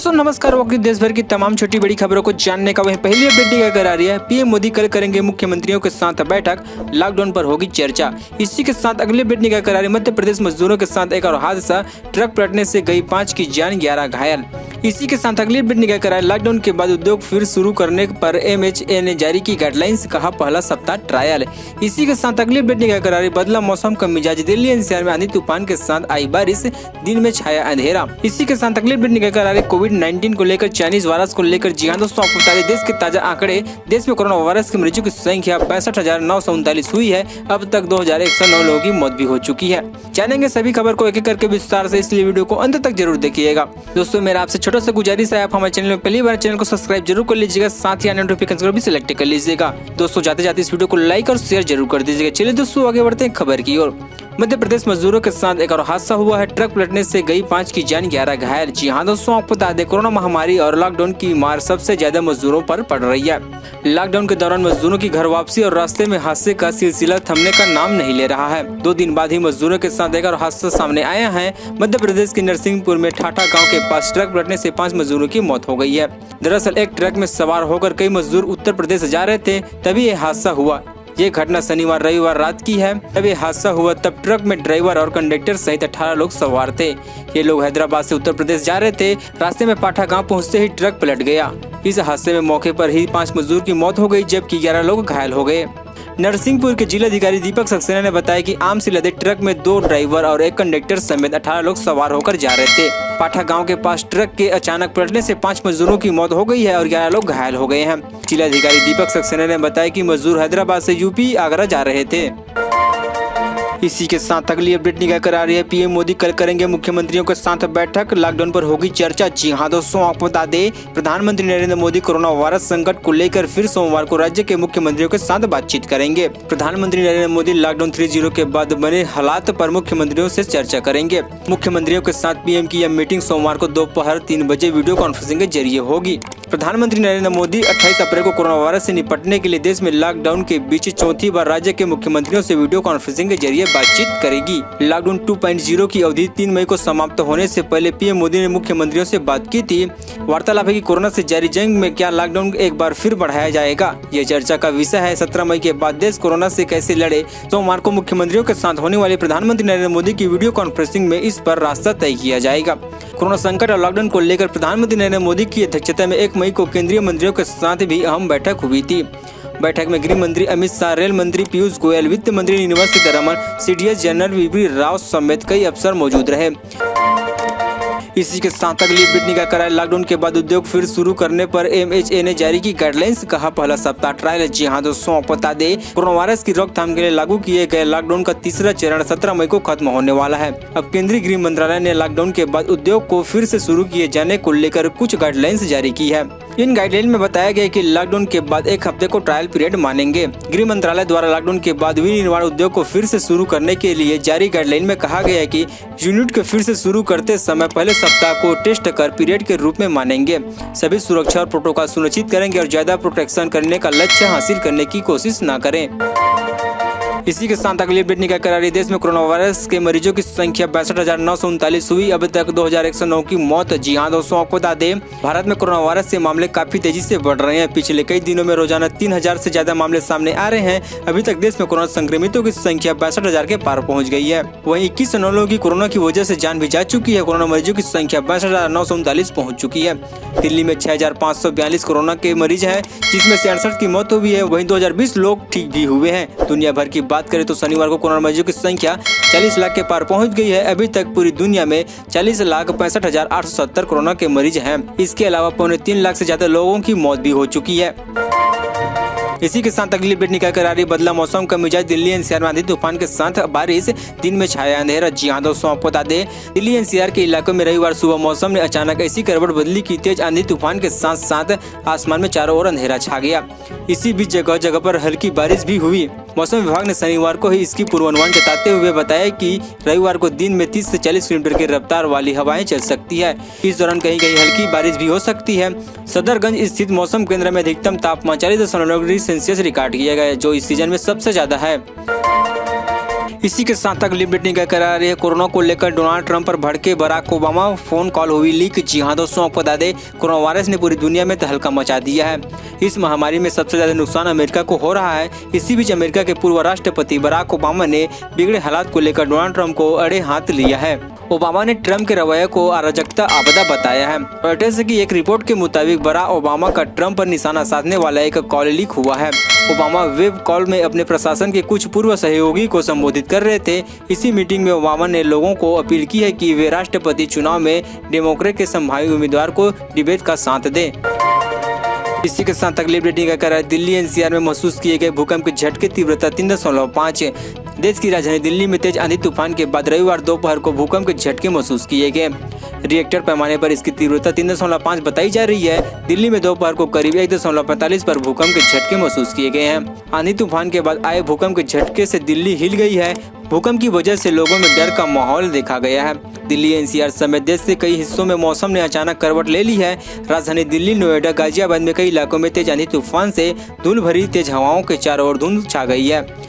दोस्तों नमस्कार। वक्त देश भर की तमाम छोटी बड़ी खबरों को जानने का वही पहली अपडेट निकल आ रही है। पीएम मोदी कल करेंगे मुख्यमंत्रियों के साथ बैठक, लॉकडाउन पर होगी चर्चा। इसी के साथ अगली अपडेट निकल कर आ रही है। मध्य प्रदेश मजदूरों के साथ एक और हादसा, ट्रक पलटने से गई 5 की जान, 11 घायल। इसी के साथ अगली अपडेट निकल कर आ रही है। लॉकडाउन के बाद उद्योग फिर शुरू करने पर MHA ने जारी की गाइडलाइंस, कहा पहला सप्ताह ट्रायल। इसी के साथ अगली अपडेट निकल कर आ रही है। बदला मौसम का मिजाज, दिल्ली NCR में आंधी तूफान के साथ आई बारिश, दिन में छाया अंधेरा। इसी के साथ अगली अपडेट निकल कर आ रही है। कोविड-19 को लेकर, चाइनीज वायरस को लेकर। जी हाँ दोस्तों, आपको बता दें देश के ताजा आंकड़े, देश में कोरोना वायरस के मरीजों की संख्या 65,939 हुई है। अब तक 2,109 लोगों की मौत भी हो चुकी है। जानेंगे सभी खबर को एक एक करके विस्तार से, इसलिए वीडियो को अंत तक जरूर देखिएगा। दोस्तों मेरा आपसे छोटा सा गुजारिश है, आप हमारे चैनल में पहली बार चैनल को सब्सक्राइब जरूर कर लीजिएगा, साथ ही नोटिफिकेशन को भी सिलेक्ट कर लीजिएगा। दोस्तों जाते जाते इस वीडियो को लाइक और शेयर जरूर कर दीजिएगा। चलिए दोस्तों आगे बढ़ते हैं खबर की ओर। मध्य प्रदेश मजदूरों के साथ एक और हादसा हुआ है। ट्रक पलटने से गई 5 की जान, 11 घायल। जी हाँ दोस्तों, आपको बता दें कोरोना महामारी और लॉकडाउन की मार सबसे ज्यादा मजदूरों पर पड़ रही है। लॉकडाउन के दौरान मजदूरों की घर वापसी और रास्ते में हादसे का सिलसिला थमने का नाम नहीं ले रहा है। 2 दिन बाद ही मजदूरों के साथ एक और हादसा सामने आया है। मध्य प्रदेश के नरसिंहपुर में ठाठा गाँव के पास ट्रक पलटने से 5 मजदूरों की मौत हो गई है। दरअसल एक ट्रक में सवार होकर कई मजदूर उत्तर प्रदेश जा रहे थे, तभी ये हादसा हुआ। ये घटना शनिवार रविवार रात की है। जब ये हादसा हुआ तब ट्रक में ड्राइवर और कंडक्टर सहित 18 लोग सवार थे। ये लोग हैदराबाद से उत्तर प्रदेश जा रहे थे। रास्ते में पाठा गांव पहुंचते ही ट्रक पलट गया। इस हादसे में मौके पर ही 5 मजदूर की मौत हो गई, जबकि 11 लोग घायल हो गए। नरसिंहपुर के जिलाधिकारी दीपक सक्सेना ने बताया कि आम से लदे ट्रक में 2 ड्राइवर और 1 कंडक्टर समेत 18 लोग सवार होकर जा रहे थे। पाठा गांव के पास ट्रक के अचानक पलटने से 5 मजदूरों की मौत हो गई है और 11 लोग घायल हो गए हैं। जिलाधिकारी दीपक सक्सेना ने बताया कि मजदूर हैदराबाद से यूपी आगरा जा रहे थे। इसी के साथ अगली अपडेट निकल कर आ रही है। पीएम मोदी कल करेंगे मुख्यमंत्रियों के साथ बैठक, लॉकडाउन पर होगी चर्चा। जी हाँ दोस्तों, आपको बता दें प्रधानमंत्री नरेंद्र मोदी कोरोना वायरस संकट को लेकर फिर सोमवार को राज्य के मुख्यमंत्रियों के साथ बातचीत करेंगे। प्रधानमंत्री नरेंद्र मोदी लॉकडाउन 3.0 के बाद बने हालात पर मुख्यमंत्रियों से चर्चा करेंगे। मुख्यमंत्रियों के साथ पीएम की यह मीटिंग सोमवार को दोपहर 3 बजे वीडियो कॉन्फ्रेंसिंग के जरिए होगी। प्रधानमंत्री नरेंद्र मोदी 28 अप्रैल को कोरोना वायरस से निपटने के लिए देश में लॉकडाउन के बीच चौथी बार राज्य के मुख्यमंत्रियों से वीडियो कॉन्फ्रेंसिंग के जरिए बातचीत करेगी। लॉकडाउन 2.0 की अवधि 3 मई को समाप्त होने से पहले पीएम मोदी ने मुख्यमंत्रियों से बात की थी। वार्तालाप है कि कोरोना से जारी जंग में क्या लॉकडाउन एक बार फिर बढ़ाया जाएगा, ये चर्चा का विषय है। 17 मई के बाद देश कोरोना से कैसे लड़े, सोमवार को मुख्यमंत्रियों के साथ होने वाली प्रधानमंत्री नरेंद्र मोदी की वीडियो कॉन्फ्रेंसिंग में इस पर रास्ता तय किया जाएगा। कोरोना संकट और लॉकडाउन को लेकर प्रधानमंत्री नरेंद्र मोदी की अध्यक्षता में 1 मई को केंद्रीय मंत्रियों के साथ भी अहम बैठक हुई थी। बैठक में गृह मंत्री अमित शाह, रेल मंत्री पीयूष गोयल, वित्त मंत्री Nirmala Sitharaman, CDS general VP Rao समेत कई अफसर मौजूद रहे। इसी के साथ अगली अपडेट निकल कर आए। लॉकडाउन के बाद उद्योग फिर शुरू करने पर MHA ने जारी की गाइडलाइंस, कहा पहला सप्ताह ट्रायल। जी हाँ दोस्तों, आपको बता दें कोरोना वायरस की रोकथाम के लिए लागू किए गए लॉकडाउन का तीसरा चरण 17 मई को खत्म होने वाला है। अब केंद्रीय गृह मंत्रालय ने लॉकडाउन के बाद उद्योग को फिर से शुरू किए जाने को लेकर कुछ गाइडलाइंस जारी की है। इन गाइडलाइन में बताया गया कि लॉकडाउन के बाद 1 हफ्ते को ट्रायल पीरियड मानेंगे। गृह मंत्रालय द्वारा लॉकडाउन के बाद विनिर्माण उद्योग को फिर से शुरू करने के लिए जारी गाइडलाइन में कहा गया है कि यूनिट को फिर से शुरू करते समय पहले सप्ताह को टेस्ट कर पीरियड के रूप में मानेंगे। सभी सुरक्षा और प्रोटोकॉल सुनिश्चित करेंगे और ज्यादा प्रोटेक्शन करने का लक्ष्य हासिल करने की कोशिश न करें। इसी के साथ अगली अपडेट निकल कर आ रही है। देश में कोरोना वायरस के मरीजों की संख्या 62,939 हुई। अब तक 2,109 की मौत। जी हाँ दोस्तों, आपको बता दें भारत में कोरोना वायरस से मामले काफी तेजी से बढ़ रहे हैं। पिछले कई दिनों में रोजाना 3,000 से ज्यादा मामले सामने आ रहे हैं। अभी तक देश में कोरोना संक्रमितों की संख्या 62,000 के पार पहुँच गई है। वहीं 21 लोगों की कोरोना की वजह से जान भी जा चुकी है। कोरोना मरीजों की संख्या 62,939 पहुँच चुकी है। दिल्ली में 6,542 कोरोना के मरीज है, जिसमें से 68 की मौत हुई है। वहीं 2020 लोग ठीक भी हुए हैं। दुनिया भर की बात करें तो शनिवार को कोरोना मरीजों की संख्या 40 लाख के पार पहुंच गई है। अभी तक पूरी दुनिया में 40,65,870 कोरोना के मरीज हैं। इसके अलावा 3.25 लाख से ज्यादा लोगों की मौत भी हो चुकी है। इसी के साथ अगली अपडेट निकल कर आ रही है। बदला मौसम का मिजाज, दिल्ली NCR में आंधी तूफान के साथ बारिश, दिन में छाया अंधेरा। जी हाँ दोस्तों, आपको बता दें दिल्ली NCR के इलाकों में रविवार सुबह मौसम ने अचानक ऐसी करवट बदली की तेज आंधी तूफान के साथ साथ आसमान में चारों ओर अंधेरा छा गया। इसी बीच जगह जगह पर हल्की बारिश भी हुई। मौसम विभाग ने शनिवार को ही इसकी पूर्वानुमान जताते हुए बताया कि रविवार को दिन में 30 से 40 किलोमीटर की रफ्तार वाली हवाएं चल सकती है। इस दौरान कहीं कहीं हल्की बारिश भी हो सकती है। सदरगंज स्थित मौसम केंद्र में अधिकतम तापमान 40.9 डिग्री सेल्सियस रिकॉर्ड किया गया, जो इस सीजन में सबसे ज्यादा है। इसी के साथ अगली अपडेट निकल कर आ रही है। कोरोना को लेकर डोनाल्ड ट्रंप पर भड़के बराक ओबामा, फोन कॉल हुई लीक। जी हां दोस्तों, आपको बता दें कोरोना वायरस ने पूरी दुनिया में तहलका मचा दिया है। इस महामारी में सबसे ज्यादा नुकसान अमेरिका को हो रहा है। इसी बीच अमेरिका के पूर्व राष्ट्रपति बराक ओबामा ने बिगड़े हालात को लेकर डोनाल्ड ट्रंप को अड़े हाथ लिया है। ओबामा ने ट्रंप के रवैये को अराजकता आपदा बताया है। रॉयटर्स की एक रिपोर्ट के मुताबिक बराक ओबामा का ट्रंप पर निशाना साधने वाला एक कॉल लीक हुआ है। ओबामा वेब कॉल में अपने प्रशासन के कुछ पूर्व सहयोगी को संबोधित कर रहे थे। इसी मीटिंग में ओबामा ने लोगों को अपील की है कि वे राष्ट्रपति चुनाव में डेमोक्रेट के संभावित उम्मीदवार को डिबेट का साथ दें। इसी के साथ अगली अपडेट का करा दिल्ली एनसीआर में महसूस किए गए भूकंप के झटके तीव्रता 3.5। देश की राजधानी दिल्ली में तेज आंधी तूफान के बाद रविवार दोपहर को भूकंप के झटके महसूस किए गए। रिएक्टर पैमाने पर इसकी तीव्रता 3.5 बताई जा रही है। दिल्ली में दोपहर को करीब 1.45 पर भूकंप के झटके महसूस किए गए हैं। आंधी तूफान के बाद आए भूकंप के झटके से दिल्ली हिल गई है। भूकंप की वजह से लोगों में डर का माहौल देखा गया है। दिल्ली एनसीआर समेत देश के कई हिस्सों में मौसम ने अचानक करवट ले ली है। राजधानी दिल्ली, नोएडा, गाजियाबाद में कई इलाकों में तेज आंधी तूफान से धूल भरी तेज हवाओं के चारों ओर धुंध छा गई है।